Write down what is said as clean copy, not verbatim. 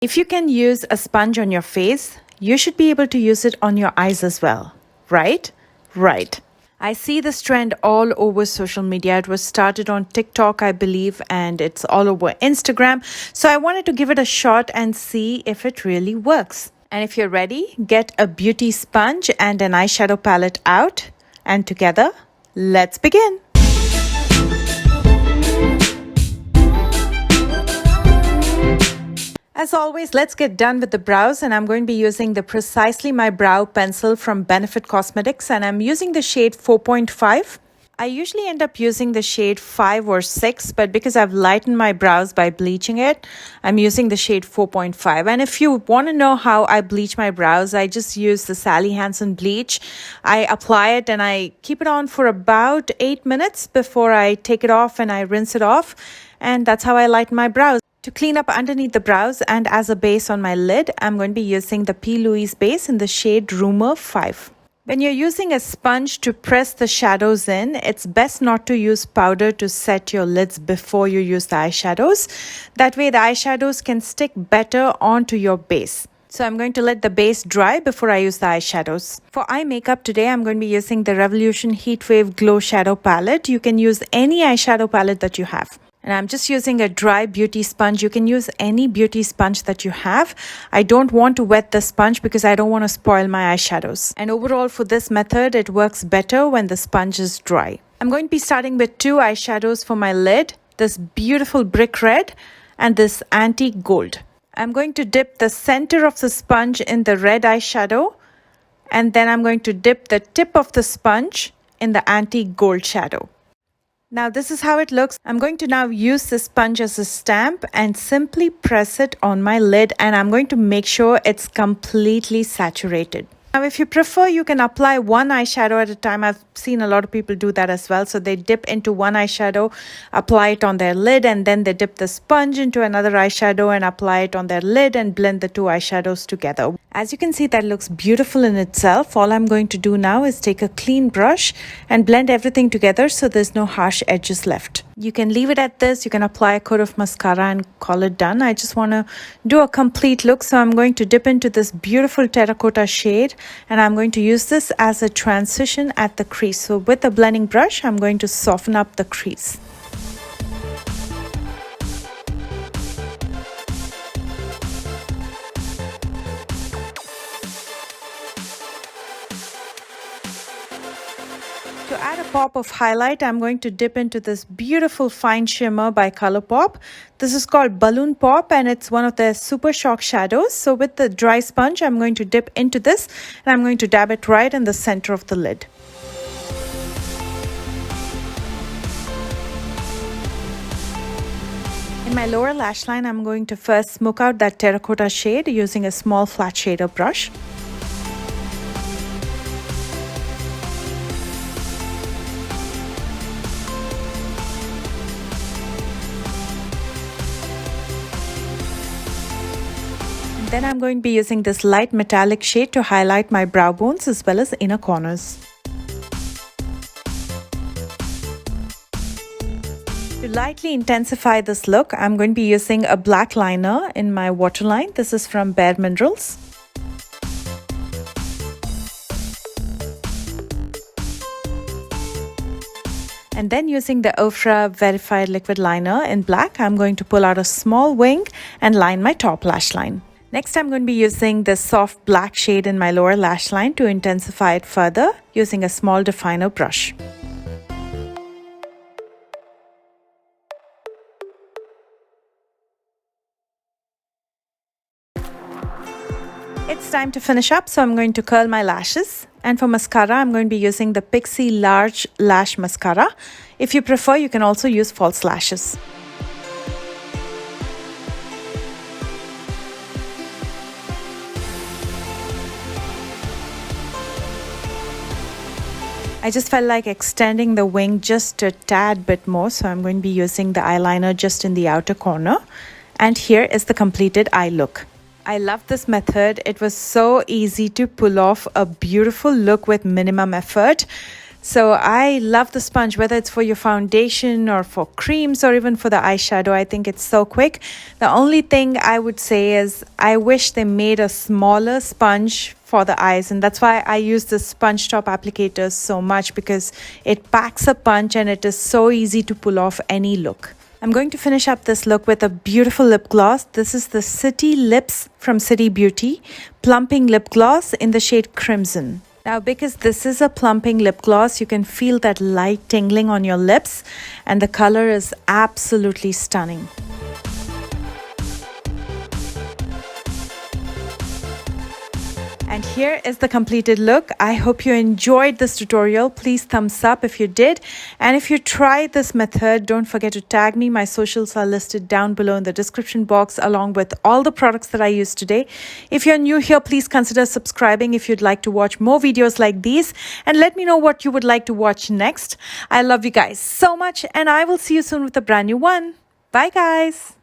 If you can use a sponge on your face, you should be able to use it on your eyes as well, right? Right. I see this trend all over social media. It was started on TikTok, I believe, and it's all over Instagram. So I wanted to give it a shot and see if it really works. And if you're ready, get a beauty sponge and an eyeshadow palette out. And together, let's begin. As always, let's get done with the brows, and I'm going to be using the Precisely My Brow pencil from Benefit Cosmetics, and I'm using the shade 4.5. I usually end up using the shade 5 or 6, but because I've lightened my brows by bleaching it, I'm using the shade 4.5. And if you want to know how I bleach my brows, I just use the Sally Hansen bleach. I apply it and I keep it on for about 8 minutes before I take it off and I rinse it off. And that's how I lighten my brows. To clean up underneath the brows and as a base on my lid, I'm going to be using the P. Louise base in the shade Rumor 5. When you're using a sponge to press the shadows in, it's best not to use powder to set your lids before you use the eyeshadows. That way the eyeshadows can stick better onto your base. So I'm going to let the base dry before I use the eyeshadows. For eye makeup today, I'm going to be using the Revolution Heatwave Glow Shadow Palette. You can use any eyeshadow palette that you have. And I'm just using a dry beauty sponge. You can use any beauty sponge that you have. I don't want to wet the sponge because I don't want to spoil my eyeshadows. And overall for this method, it works better when the sponge is dry. I'm going to be starting with 2 eyeshadows for my lid. This beautiful brick red and this antique gold. I'm going to dip the center of the sponge in the red eyeshadow. And then I'm going to dip the tip of the sponge in the antique gold shadow. Now this is how it looks. I'm going to now use the sponge as a stamp and simply press it on my lid, and I'm going to make sure it's completely saturated. Now if you prefer, you can apply one eyeshadow at a time. I've seen a lot of people do that as well. So they dip into one eyeshadow, apply it on their lid, and then they dip the sponge into another eyeshadow and apply it on their lid and blend the 2 eyeshadows together. As you can see, that looks beautiful in itself. All I'm going to do now is take a clean brush and blend everything together so there's no harsh edges left. You can leave it at this. You can apply a coat of mascara and call it done. I just want to do a complete look. So I'm going to dip into this beautiful terracotta shade, and I'm going to use this as a transition at the crease. So with a blending brush, I'm going to soften up the crease. To add a pop of highlight, I'm going to dip into this beautiful fine shimmer by Colourpop. This is called Balloon Pop, and it's one of their Super Shock shadows. So with the dry sponge, I'm going to dip into this and I'm going to dab it right in the center of the lid. In my lower lash line, I'm going to first smoke out that terracotta shade using a small flat shader brush. Then I'm going to be using this light metallic shade to highlight my brow bones as well as inner corners. To lightly intensify this look, I'm going to be using a black liner in my waterline. This is from Bare Minerals. And then using the Ofra Verified Liquid Liner in black, I'm going to pull out a small wing and line my top lash line. Next, I'm going to be using the soft black shade in my lower lash line to intensify it further using a small definer brush. It's time to finish up, so I'm going to curl my lashes. And for mascara, I'm going to be using the Pixie Large Lash Mascara. If you prefer, you can also use false lashes. I just felt like extending the wing just a tad bit more, so I'm going to be using the eyeliner just in the outer corner. And here is the completed eye look. I love this method. It was so easy to pull off a beautiful look with minimum effort. So I love the sponge, whether it's for your foundation or for creams or even for the eyeshadow. I think it's so quick. The only thing I would say is I wish they made a smaller sponge for the eyes, and that's why I use the sponge top applicators so much, because it packs a punch and it is so easy to pull off any look. I'm going to finish up this look with a beautiful lip gloss. This is the City Lips from City Beauty Plumping Lip Gloss in the shade Crimson. Now, because this is a plumping lip gloss, you can feel that light tingling on your lips, and the color is absolutely stunning. And here is the completed look. I hope you enjoyed this tutorial. Please thumbs up if you did. And if you tried this method, don't forget to tag me. My socials are listed down below in the description box, along with all the products that I used today. If you're new here, please consider subscribing if you'd like to watch more videos like these. And let me know what you would like to watch next. I love you guys so much, and I will see you soon with a brand new one. Bye, guys.